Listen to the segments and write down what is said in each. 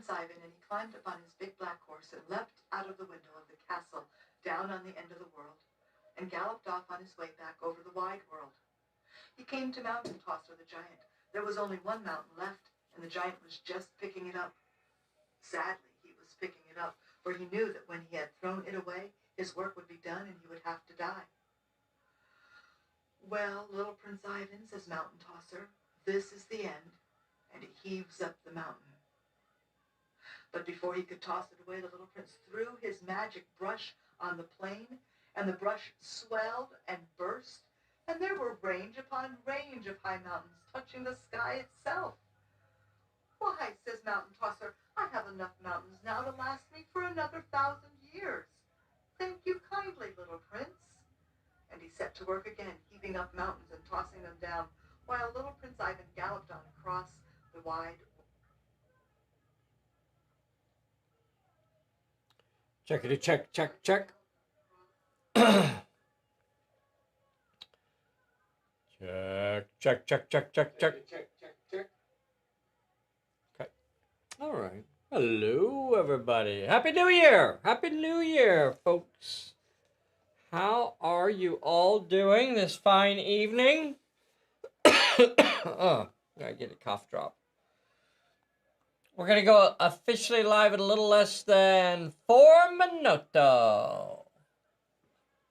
Prince Ivan, and he climbed up on his big black horse and leapt out of the window of the castle down on the end of the world and galloped off on his way back over the wide world. He came to Mountain Tosser the giant. There was only one mountain left, and the giant was just picking it up. Sadly, he was picking it up, for he knew that when he had thrown it away, his work would be done and he would have to die. Well, little Prince Ivan, says Mountain Tosser, this is the end, and he heaves up the mountain. But before he could toss it away, the little prince threw his magic brush on the plain, and the brush swelled and burst, and there were range upon range of high mountains touching the sky itself. Why, says Mountain Tosser, I have enough mountains now to last me for another 1,000 years. Thank you kindly, little prince. And he set to work again, heaving up mountains and tossing them down, while little Prince Ivan galloped on across the wide. Checkity check, check, check. Check, check, check, check, check. Okay. All right. Hello, everybody. Happy New Year. Happy New Year, folks. How are you all doing this fine evening? Oh, gotta get a cough drop. We're gonna go officially live in a little less than 4 minutos.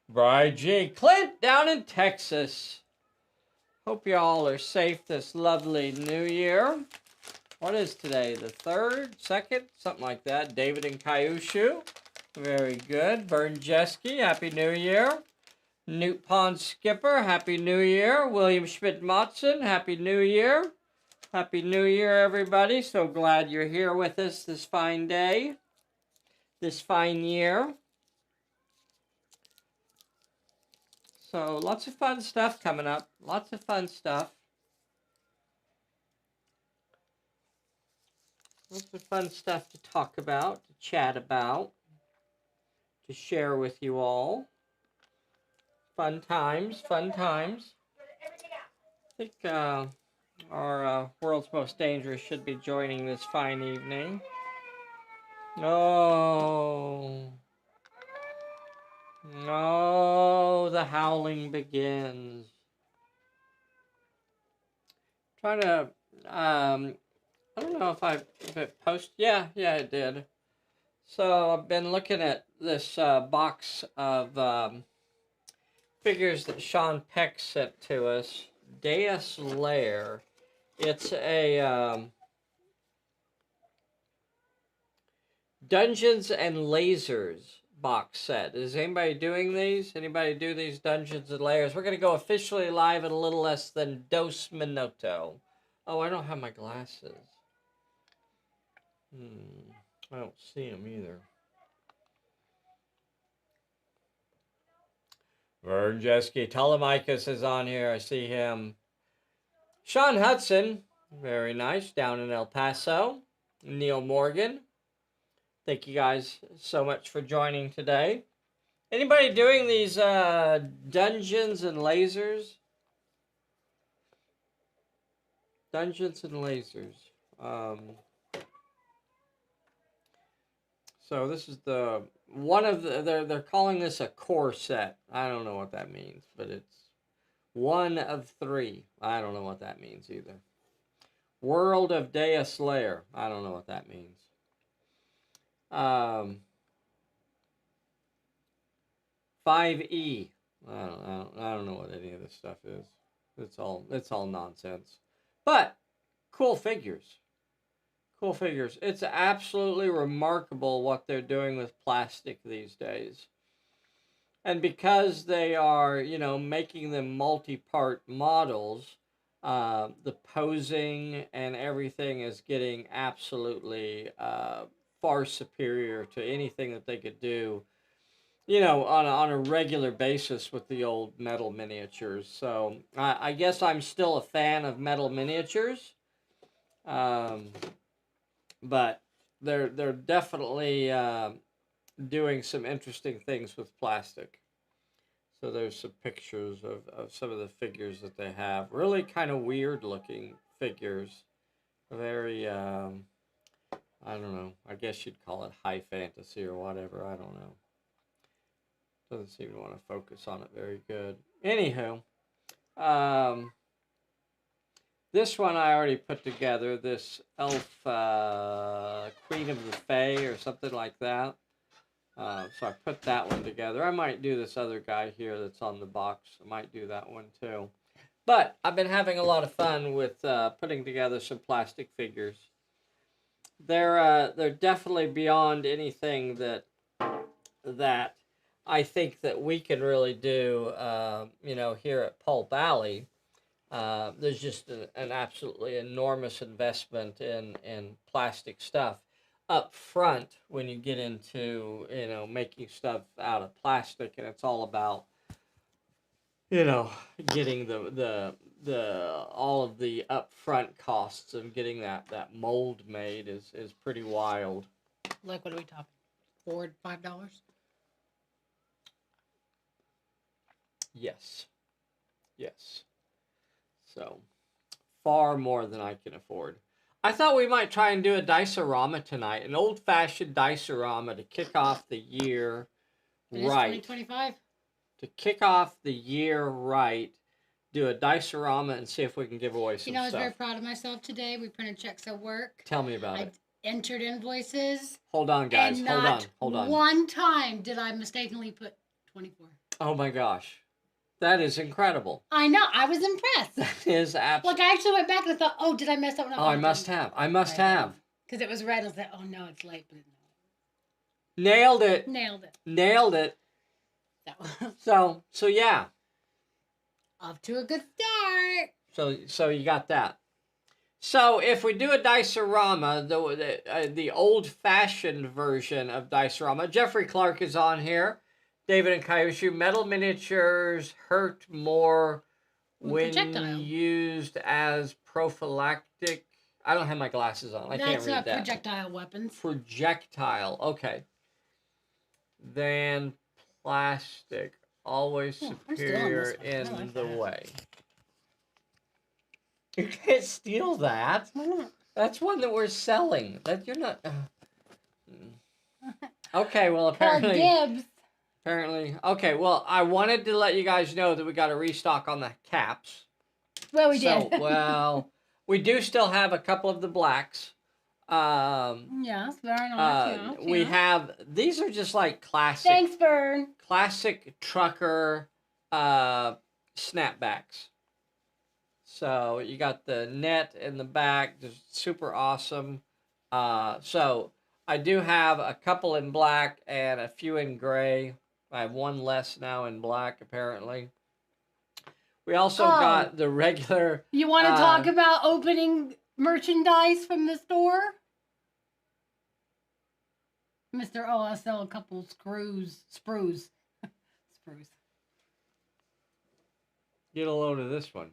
Bride G. Clint down in Texas. Hope y'all are safe this lovely new year. What is today? The 3rd, 2nd? Something like that. David and Kyushu. Very good. Vern Jeske, Happy New Year. Newt Pond Skipper, Happy New Year. William Schmidt-Matson, Happy New Year. Happy New Year, everybody. So glad you're here with us this fine day, this fine year. So lots of fun stuff coming up. Lots of fun stuff. Lots of fun stuff to talk about, to chat about, to share with you all. Fun times, fun times. I think our World's Most Dangerous should be joining this fine evening. Oh. No, the howling begins. Trying to, I don't know if it posted. Yeah, it did. So I've been looking at this box of figures that Sean Peck sent to us. Deus Lair. It's a Dungeons and Lasers box set. Is anybody doing these? Anybody do these Dungeons and Layers? We're going to go officially live in a little less than 2 minutos. Oh, I don't have my glasses. I don't see them either. Vern Jeske, Telemachus is on here. I see him. Sean Hudson, very nice, down in El Paso. Neil Morgan. Thank you guys so much for joining today. Anybody doing these Dungeons and Lasers? Dungeons and Lasers. So this is the one of the they're calling this a core set. I don't know what that means, but it's 1 of 3. I don't know what that means either. World of Deus Lair. I don't know what that means. 5E. I don't know what any of this stuff is. It's all nonsense. But cool figures. Cool figures. It's absolutely remarkable what they're doing with plastic these days. And because they are, making them multi-part models, the posing and everything is getting absolutely far superior to anything that they could do, on a regular basis with the old metal miniatures. So I guess I'm still a fan of metal miniatures, but they're definitely doing some interesting things with plastic. So there's some pictures of some of the figures that they have. Really kind of weird looking figures. Very I don't know. I guess you'd call it high fantasy or whatever. I don't know. Doesn't seem to want to focus on it very good. Anywho, this one I already put together. This elf Queen of the Fae or something like that. So I put that one together. I might do this other guy here that's on the box. I might do that one too. But I've been having a lot of fun with putting together some plastic figures. They're definitely beyond anything that I think that we can really do. Here at Pulp Alley, there's just an absolutely enormous investment in plastic stuff up front when you get into making stuff out of plastic, and it's all about getting the all of the upfront costs of getting that mold made is pretty wild. Like, what are we talking? $4 to $5? Yes. So far more than I can afford. I thought we might try and do a dice-a-rama tonight, an old-fashioned dice-a-rama to kick off the year right. 2025. To kick off the year right, do a dice-a-rama and see if we can give away some stuff. I was very proud of myself today. We printed checks at work. Tell me about it. I entered invoices. Hold on, guys. And Hold on. One time did I mistakenly put 24. Oh my gosh. That is incredible. I know. I was impressed. That is absolutely. Like, I actually went back and I thought, oh, did I mess up? I must have. I must have. Because it was red. I was like, oh, no, it's late. But Nailed it. Nailed it. So yeah. Off to a good start. So you got that. So if we do a dice-a-rama, the old-fashioned version of dice-a-rama, Jeffrey Clark is on here. David and Kaioshu, metal miniatures hurt more when used as prophylactic. I don't have my glasses on. I can't read that. That's projectile weapons. Projectile. Okay. Than plastic. Always superior in the way. You can't steal that. Why not? That's one that we're selling. That you're not. Okay, well apparently. Gibbs. Apparently, okay. Well, I wanted to let you guys know that we got a restock on the caps. Well, we did. Well, we do still have a couple of the blacks. Yes, very nice. We have, these are just like classic. Thanks, Vern. Classic trucker snapbacks. So you got the net in the back, just super awesome. So I do have a couple in black and a few in gray. I have one less now in black, apparently. We also got the regular... You want to talk about opening merchandise from the store? Mr. Oh, I'll sell a couple sprues. Get a load of this one.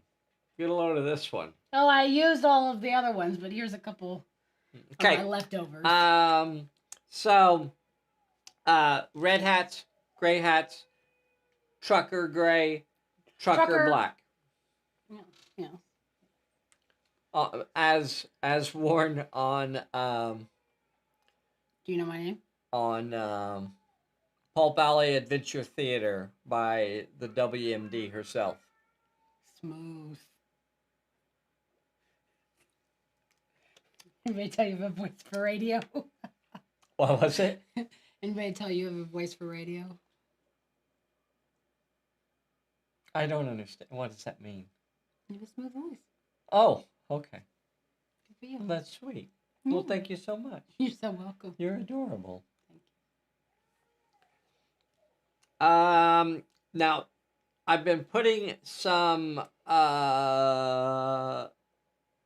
Oh, I used all of the other ones, but here's a couple of my leftovers. Red hats, gray hats, trucker gray, trucker black. Yeah. As worn on. Do you know my name? On Pulp Alley Adventure Theater by the WMD herself. Smooth. Anybody tell you have a voice for radio? What was it? Anybody tell you have a voice for radio? I don't understand. What does that mean? You have a smooth voice. Oh, okay. Good for you. Well, that's sweet. Mm. Well, thank you so much. You're so welcome. You're adorable. Thank you. Now, I've been putting some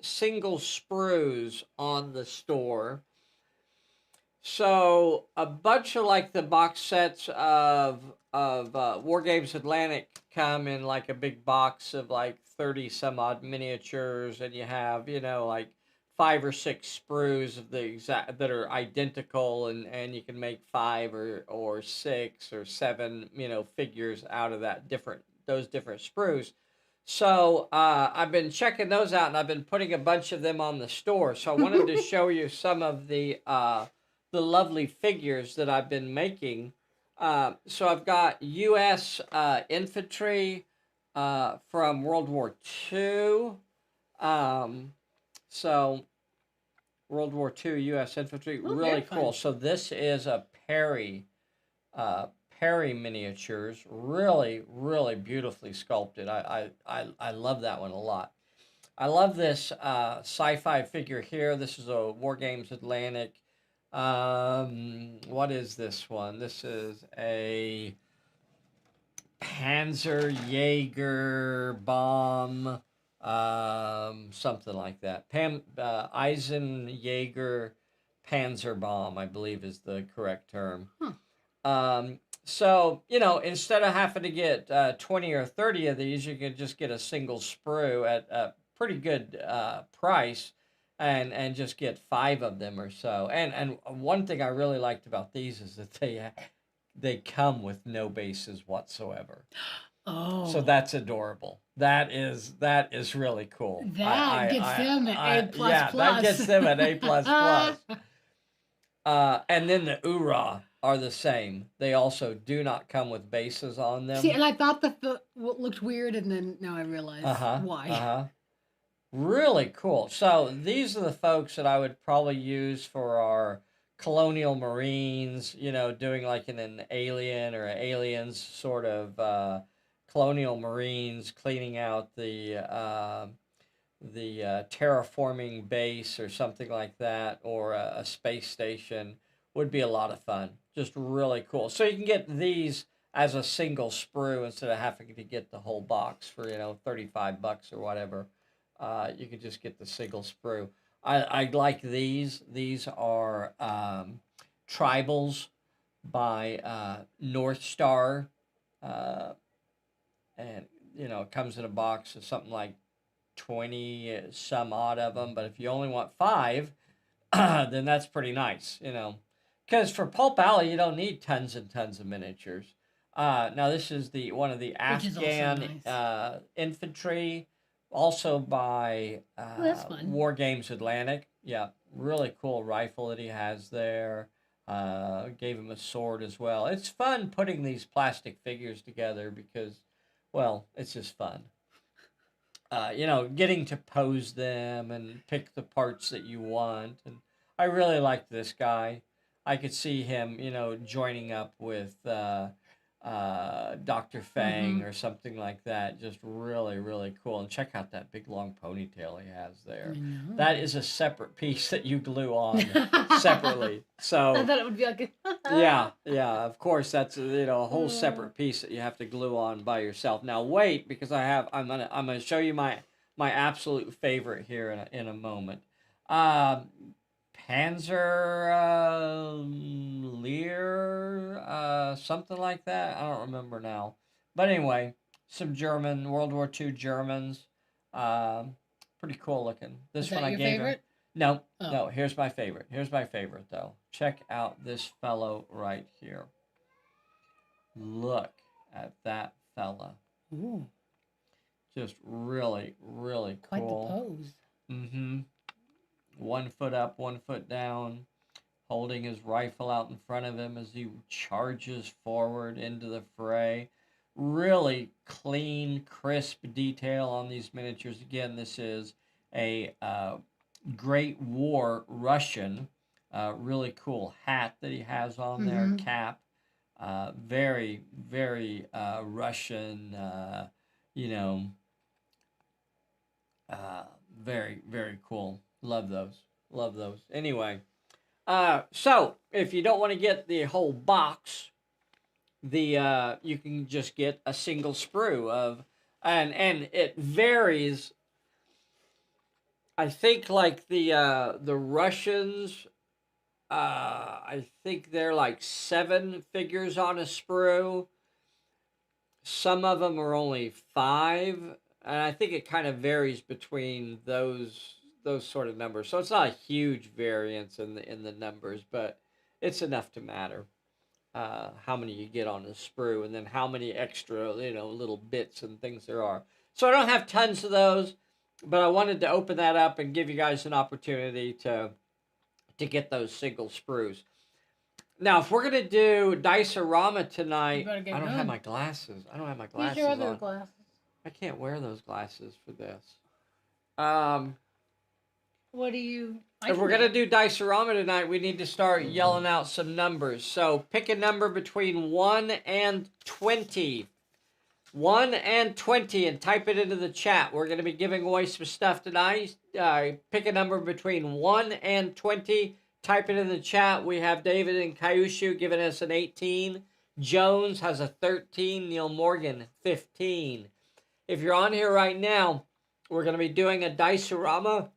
single sprues on the store. So a bunch of like the box sets of War Games Atlantic come in like a big box of like 30 some odd miniatures, and you have, like 5 or 6 sprues of the exact that are identical, and you can make 5 or 6 or 7 figures out of those different sprues. So I've been checking those out, and I've been putting a bunch of them on the store. So I wanted to show you some of the lovely figures that I've been making. So I've got U.S. infantry from World War II. So World War II U.S. infantry, really cool. So this is a uh, Perry miniatures, really, really beautifully sculpted. I love that one a lot. I love this sci-fi figure here. This is a War Games Atlantic. What is this one? This is a Panzer Jaeger bomb, something like that. Eisenjaeger Panzer bomb, I believe, is the correct term. So, instead of having to get 20 or 30 of these, you can just get a single sprue at a pretty good price and just get 5 of them or so. And one thing I really liked about these is that they come with no bases whatsoever. Oh. So that's adorable. That is really cool. That gets them an A++. Yeah, that gets them an A++. And then the Ura are the same. They also do not come with bases on them. See, and I thought the foot looked weird, and then now I realize why. Really cool. So these are the folks that I would probably use for our colonial marines, doing like an alien or aliens sort of colonial marines cleaning out the terraforming base or something like that, or a space station would be a lot of fun. Just really cool. So you can get these as a single sprue instead of having to get the whole box for $35 or whatever. You can just get the single sprue. I like these. These are tribals by North Star, and it comes in a box of something like 20 some odd of them. But if you only want 5, then that's pretty nice, because for Pulp Alley you don't need tons and tons of miniatures. Now this is one of the Afghan nice. Infantry, also by War Games Atlantic. Yeah, really cool rifle that he has there. Gave him a sword as well. It's fun putting these plastic figures together because, well, it's just fun. Getting to pose them and pick the parts that you want. And I really liked this guy. I could see him, joining up with Dr. Fang or something like that. Just really, really cool. And check out that big long ponytail he has there. That is a separate piece that you glue on separately. So I thought it would be like yeah, of course that's a whole separate piece that you have to glue on by yourself. Now wait, because I'm gonna show you my absolute favorite here in a moment. Panzer Lear, something like that. I don't remember now. But anyway, some German, World War II Germans. Pretty cool looking. This one I gave him. No, no, here's my favorite. Here's my favorite, though. Check out this fellow right here. Look at that fella. Ooh. Just really, really cool. Quite the pose. Mm-hmm. 1 foot up, 1 foot down, holding his rifle out in front of him as he charges forward into the fray. Really clean, crisp detail on these miniatures. Again, this is a Great War Russian. Really cool hat that he has on there, cap. Very, very Russian, very, very cool. Love those. Anyway, so if you don't want to get the whole box, you can just get a single sprue of, and it varies. I think like the Russians, I think they're like 7 figures on a sprue. Some of them are only 5, and I think it kind of varies between those sort of numbers. So it's not a huge variance in the numbers, but it's enough to matter how many you get on a sprue, and then how many extra little bits and things there are. So I don't have tons of those, but I wanted to open that up and give you guys an opportunity to get those single sprues. Now, if we're going to do Dice-A-Rama tonight, I don't have my glasses. I don't have my glasses Use your other on. glasses. I can't wear those glasses for this. What do you... If we're going to do Dice-A-Rama tonight, we need to start yelling out some numbers. So pick a number between 1 and 20. 1 and 20, and type it into the chat. We're going to be giving away some stuff tonight. Pick a number between 1 and 20. Type it in the chat. We have David and Kyushu giving us an 18. Jones has a 13. Neil Morgan, 15. If you're on here right now, we're going to be doing a Dice-A-Rama.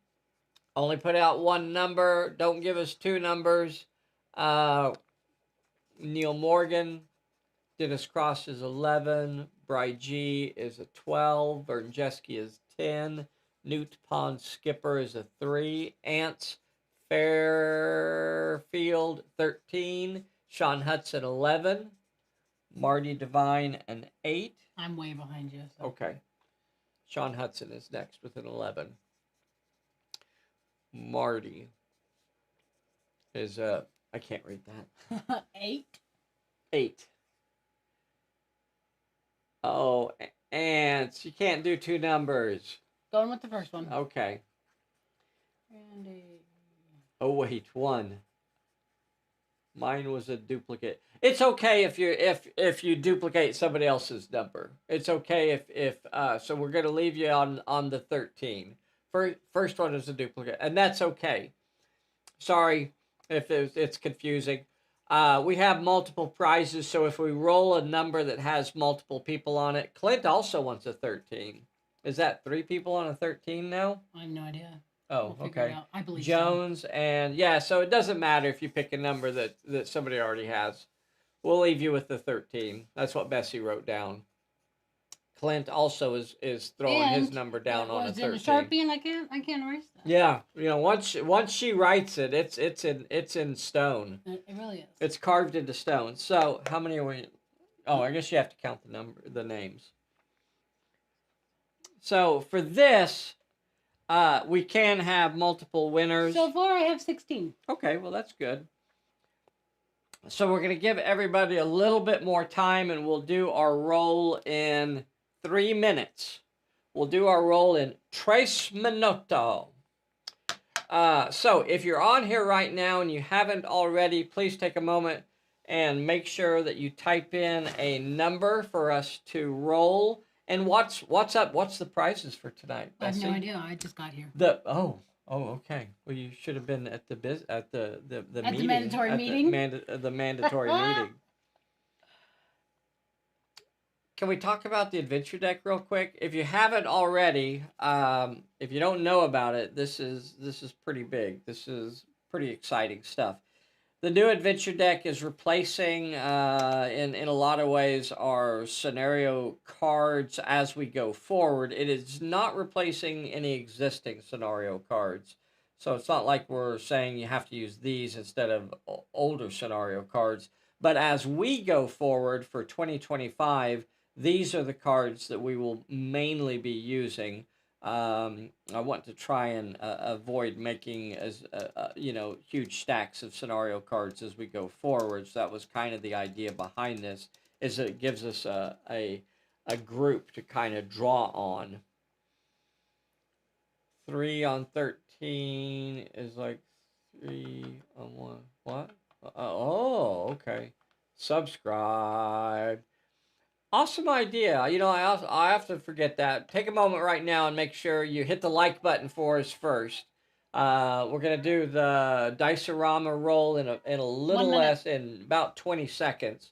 Only put out one number. Don't give us two numbers. Neil Morgan, Dennis Cross is 11. Bri G is a 12. Bernjeski is 10. Newt Pond Skipper is a 3. Ants Fairfield, 13. Sean Hudson, 11. Marty Devine, an 8. I'm way behind you. So. Okay. Sean Hudson is next with an 11. Marty is I can't read that. 8. 8. Oh, Ants, you can't do two numbers. Going with the first one. Okay. Randy. Oh wait, 1. Mine was a duplicate. It's okay if you duplicate somebody else's number. It's okay if so we're gonna leave you on the 13. First one is a duplicate, and that's okay. Sorry if it's confusing. We have multiple prizes, so if we roll a number that has multiple people on it, Clint also wants a 13. Is that 3 people on a 13 now? I have no idea. Oh, we'll okay. I believe Jones so. And yeah, so it doesn't matter if you pick a number that somebody already has. We'll leave you with the 13. That's what Bessy wrote down. Clint also is throwing his number down on a 13. Was it a Sharpie and I can't erase that. Yeah, once she writes it, it's in stone. It really is. It's carved into stone. So how many are we? Oh, I guess you have to count the names. So for this, we can have multiple winners. So far, I have 16. Okay, well that's good. So we're gonna give everybody a little bit more time, and we'll do our roll in 3 minutes. We'll do our roll in 3 minutos. So if you're on here right now and you haven't already, please take a moment and make sure that you type in a number for us to roll. And what's up? What's the prizes for tonight, Bessy? I have no idea. I just got here. Okay. Well, you should have been at the meeting. At the mandatory meeting. The mandatory meeting. Can we talk about the adventure deck real quick? If you haven't already, if you don't know about it, this is pretty big. This is pretty exciting stuff. The new adventure deck is replacing, in a lot of ways, our scenario cards as we go forward. It is not replacing any existing scenario cards. So it's not like we're saying you have to use these instead of older scenario cards. But as we go forward for 2025, these are the cards that we will mainly be using. I want to try and avoid making huge stacks of scenario cards as we go forward. So that was kind of the idea behind this, is that it gives us a group to kind of draw on. 3 on 13 is like 3 on 1. What? Oh, okay. Subscribe. Awesome idea. I often forget that. Take a moment right now and make sure you hit the like button for us first. We're going to do the Dice-A-Rama roll in a little less, in about 20 seconds.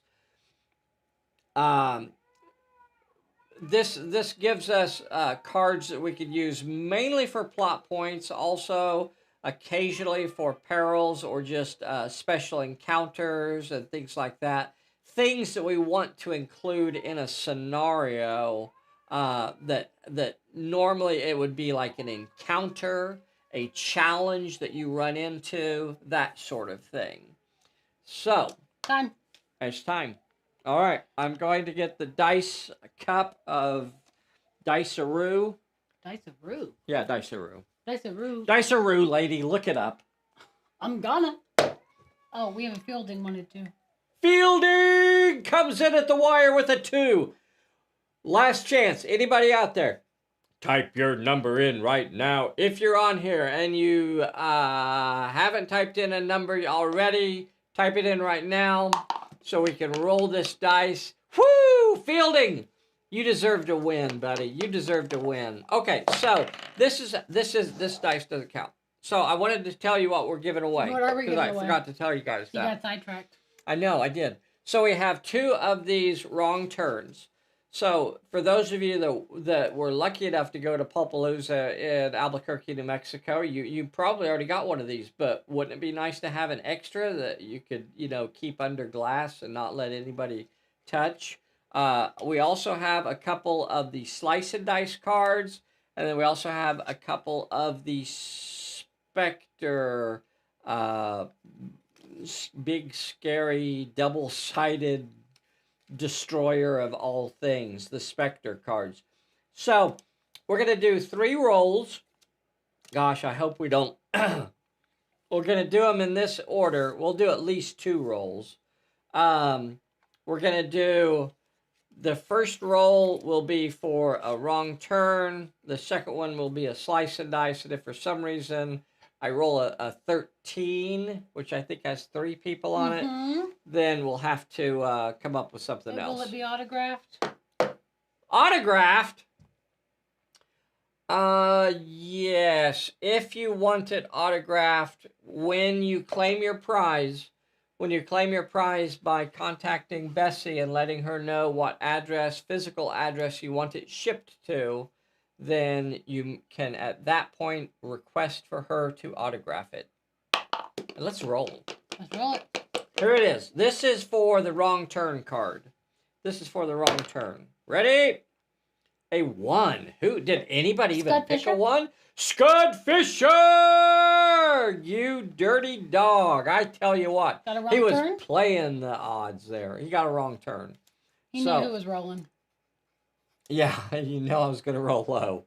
This gives us cards that we could use mainly for plot points, also occasionally for perils or just special encounters and things like that. Things that we want to include in a scenario that normally it would be like an encounter, a challenge that you run into, that sort of thing. So, it's time. All right, I'm going to get the dice cup of Dice-a-roo. Dice-a-roo? Yeah, Dice-a-roo. Dice-a-roo. Dice-a-roo, lady. Look it up. I'm gonna. Oh, we have a fielding wanted to. Fielding comes in at the wire with a 2. Last chance. Anybody out there? Type your number in right now. If you're on here and you haven't typed in a number already, type it in right now so we can roll this dice. Woo! Fielding! You deserve to win, buddy. You deserve to win. Okay, so this dice doesn't count. So I wanted to tell you what we're giving away. What are we giving away? Because I forgot to tell you guys that. You got sidetracked. I know, I did. So we have 2 of these wrong turns. So for those of you that were lucky enough to go to Pulpalooza in Albuquerque, New Mexico, you probably already got one of these, but wouldn't it be nice to have an extra that you could, keep under glass and not let anybody touch? We also have a couple of the slice and dice cards, and then we also have a couple of the Spectre big, scary, double-sided destroyer of all things, the Spectre cards. So, we're going to do 3 rolls. Gosh, I hope we don't... We're going to do them in this order. We'll do at least 2 rolls. We're going to do... The first roll will be for a wrong turn. The second one will be a slice and dice. And if for some reason I roll a 13, which I think has 3 people on it, then we'll have to come up with something else. Will it be autographed? Autographed? Yes. If you want it autographed, when you claim your prize by contacting Bessy and letting her know what physical address you want it shipped to, then you can, at that point, request for her to autograph it. And let's roll. Let's roll it. Here it is. This is for the wrong turn card. This is for the wrong turn. Ready? A 1. Who did anybody even pick a 1? Scud Fisher! You dirty dog. I tell you what. Got a wrong he was turn? playing the odds there. He got a wrong turn. He knew who was rolling. Yeah, you know I was going to roll low.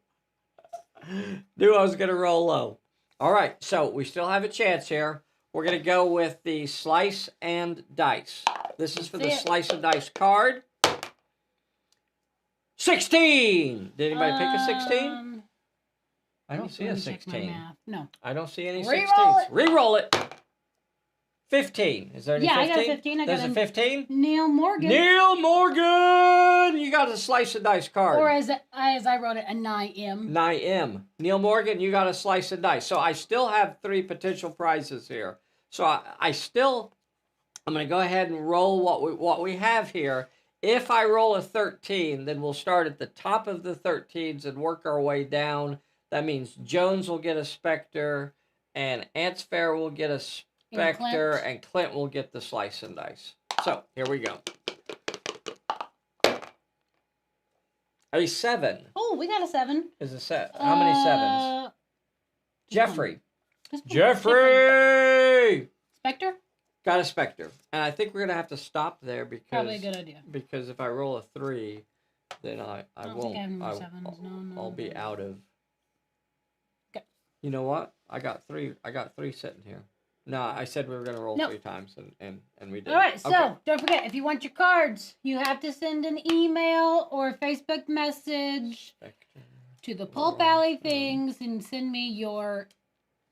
Knew I was going to roll low. All right, so we still have a chance here. We're going to go with the slice and dice. This is for the slice and dice card. 16! Did anybody pick a 16? I don't see a 16. No. I don't see any 16s. Reroll it. 15. Is there any 15? Yeah, I got a 15. There's a 15? Neil Morgan. Neil Morgan! You got a slice and dice card. Or as I wrote it, a 9M. 9M. Neil Morgan, you got a slice and dice. So I still have 3 potential prizes here. So I'm going to go ahead and roll what we have here. If I roll a 13, then we'll start at the top of the 13s and work our way down. That means Jones will get a Spectre, and Ants Fair will get a Spectre, and Clint will get the slice and dice. So, here we go. A 7. Oh, we got a 7. Is a set. How many 7s? Jeffrey. Jeffrey! Spectre? Got a Spectre. And I think we're going to have to stop there because... Probably a good idea. Because if I roll a 3, then I won't. I'll be out of... Okay. You know what? I got 3 sitting here. No, I said we were going to roll 3 times, and we did. All right, so don't forget, if you want your cards, you have to send an email or a Facebook message to the Pulp Alley things and send me your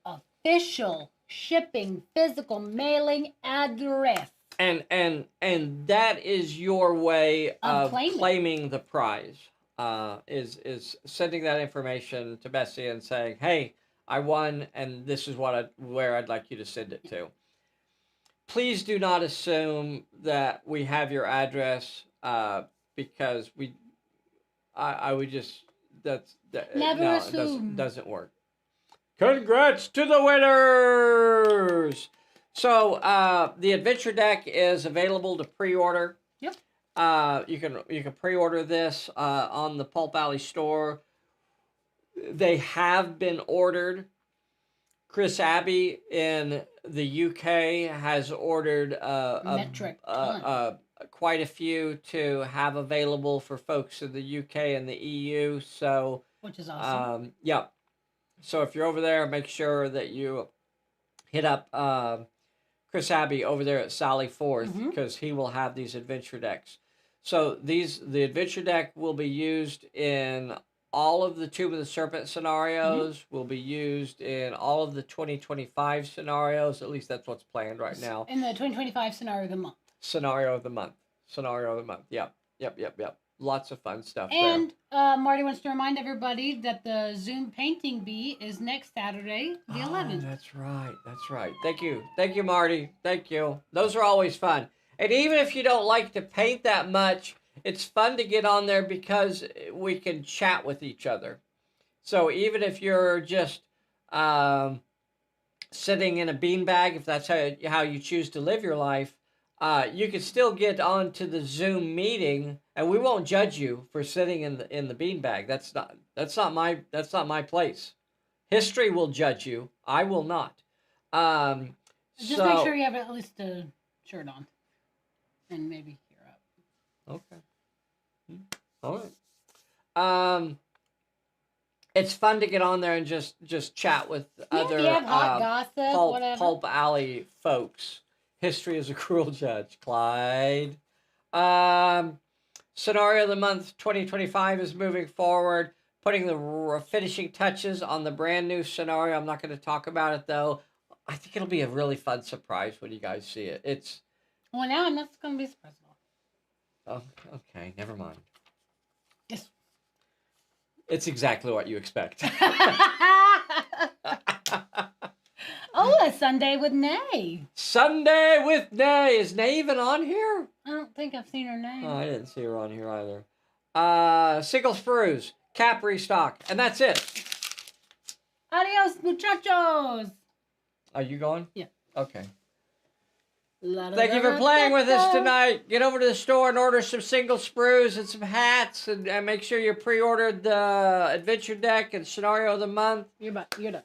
official shipping physical mailing address. And that is your way of claiming the prize. Is sending that information to Bessy and saying, "Hey, I won, and this is where I'd like you to send it to." Please do not assume that we have your address, because I would just Never assume. It doesn't work. Congrats to the winners! So the adventure deck is available to pre-order. Yep. You can pre-order this on the Pulp Alley store. They have been ordered. Chris Abbey in the UK has ordered a quite a few to have available for folks in the UK and the EU. So, which is awesome. Yeah. So if you're over there, make sure that you hit up Chris Abbey over there at Sally Forth, because he will have these adventure decks. So the adventure deck will be used in all of the Tomb of the Serpent scenarios, will be used in all of the 2025 scenarios. At least that's what's planned right now. In the 2025 scenario of the month. Scenario of the month. Yep. Lots of fun stuff and, Marty wants to remind everybody that the Zoom painting bee is next Saturday, the 11th. That's right. Thank you, Marty. Thank you. Those are always fun. And even if you don't like to paint that much, it's fun to get on there because we can chat with each other. So even if you're just sitting in a beanbag, if that's how you choose to live your life, you can still get onto the Zoom meeting, and we won't judge you for sitting in the beanbag. That's not my place. History will judge you. I will not. Just make sure you have at least a shirt on, and maybe you're up. Okay. All right. It's fun to get on there and just chat with other hot gossip, Pulp Alley folks. History is a cruel judge, Clyde. Scenario of the month 2025 is moving forward, putting the finishing touches on the brand new scenario. I'm not going to talk about it though. I think it'll be a really fun surprise when you guys see it. Well, now I'm not going to be surprised at all. Oh, okay, never mind. Yes. It's exactly what you expect. Oh, a Sunday with Nay. Sunday with Nay. Is Nay even on here? I don't think I've seen her name. Oh, I didn't see her on here either. Single sprues, cap restock, and that's it. Adios, muchachos. Are you going? Yeah. Okay. Thank you for playing with us tonight. Get over to the store and order some single sprues and some hats, and make sure you pre-ordered the adventure deck and scenario of the month. You're done.